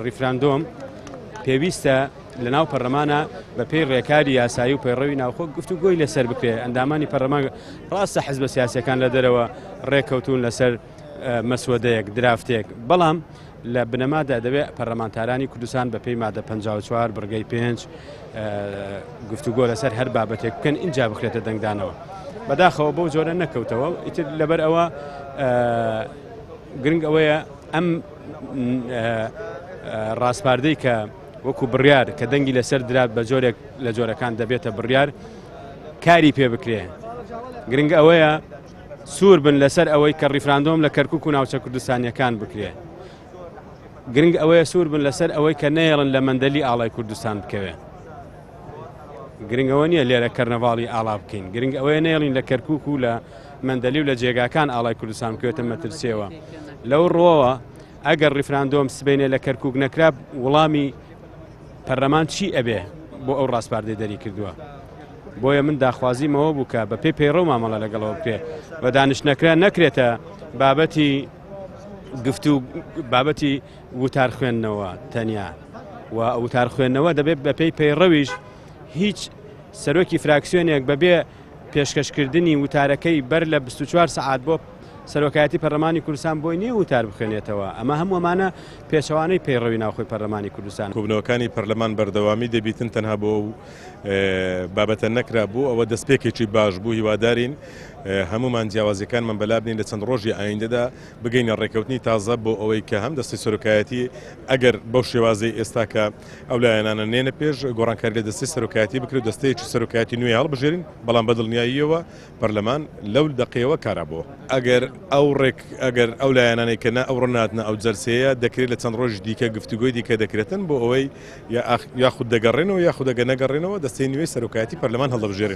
ریفراندۆم پێویستە لەناو پەرلەمانە بە پێی ڕێکاری یاسایی و پەیڕەوی ناوخۆ گفتوگۆی لەسەر بکرێ. ئەندامانی پەرلەمان ڕاستە حیزبە سیاسیەکان لە دەرەوە ڕێککەوتون لەسەر مەسودەیەک درافتێک، بەڵام لە بنەمادا دەبێت پەرلەمانتارانی کوردستان بە پێی مادە 54 بڕگەی 5 گفتوگۆ لەسەر هەر بابەتێک بکەن اینجا بخرێتە دەنگدانەوە. بەداخەوە بەو جۆرە نەکەوتەوە. ئیتر لەبەر ئەوە گرنگ ئەوەیە ئەم ڕاستپاردەی کە وەکو بڕیار کە دەنگی لەسەر درات بە جۆرێک لە جۆرەکان دەبێتە بڕیار کاری پێ بکرێ. گرنگ ئەوەیە سوور بن لەسەر ئەوەی کە ریفراندۆم لە کەرکووک و ناوچە کوردستانیەکان بکرێ. گرنگ ئەوەیە سوور بن لەسەر ئەوەی کە نەیەڵن لە مەندەلی ئاڵای کوردستان بکەوێ. گرنگ ئەوە نییە لێرە کەرنەڤاڵی ئاڵا بکەین. گرنگ ئەوەیە نێڵین لە کەرکووک و لە مەندەلی و لە جێگاکان ئاڵای کوردستان بکەوێتە مەترسیەوە. لەو ڕۆوە ئەگەر ریفراندۆم سبەینێ لە کەرکووک نەکرا وەڵامی پەرلەمان چی ئەبێ بۆ ئەو ڕاستپاردەی دەری کردووە. بۆیە من داخوازیمەوە بوو کە بە پێی پەیڕەو مامەڵە لەگەڵەوە بکرێ بە دانیشتنەکرا نەکرێتە بابەتی وتار خوێندنەوە تەنیا و وتار خوێندنەوە دەبێت بە پێی پەیڕەویش هیچ سەرۆکی فراکسیۆنێک بەبێ پێشکەشکردنی وتارەکەی بەر لە 24 سەعات بۆ سەرۆکایەتی پەرلەمانی کوردستان بۆی نییە وتار بخوێنێتەوە. ئەمە هەمووەمانە پێچەوانەی پەیڕەوی ناوخۆی پەرلەمانی کوردستان. کوبنەوەکانی پەرلەمان بەردەوامی دەبیتن تەنها بۆ بابەتە نەکرا بوو ئەوە دەستپێکێکی باش بوو. هیوادارین هەمومان جیاوازیەکانمان بەلا بنین لە چەند ڕۆژی ئایندەدا بگەینە ڕێکەوتنی تازە بۆ ئەوەی کە هەم دەستی سەرۆکایەتی ئەگەر بەو شێوازەی ئێستا کە ئەو لایەنانە نێنە پێش گۆڕانکاری لە دەستی سەرۆکایەتی بکرێت و دەستەیەکی سەرۆکایەتی نوێی هەڵبژێرین، بەڵام بەدڵنیاییەوە پەرلەمان لەو دقەیەوە کارابوو. ئەگەر ئەو لایەنانەی کە ئەو ڕۆناتنە ئەو جەلسەیە دەکرێت لە چەند ڕۆژی دیکە گفتوگۆی دیکە دەکرێتن بۆ ئەوەی یاخود دەگەڕێنەوە یاخود ئەگەر نەگەڕێنەوە دەستەی نوێی سەرۆکایەتی پەرلەمان هەڵدەبژێرن.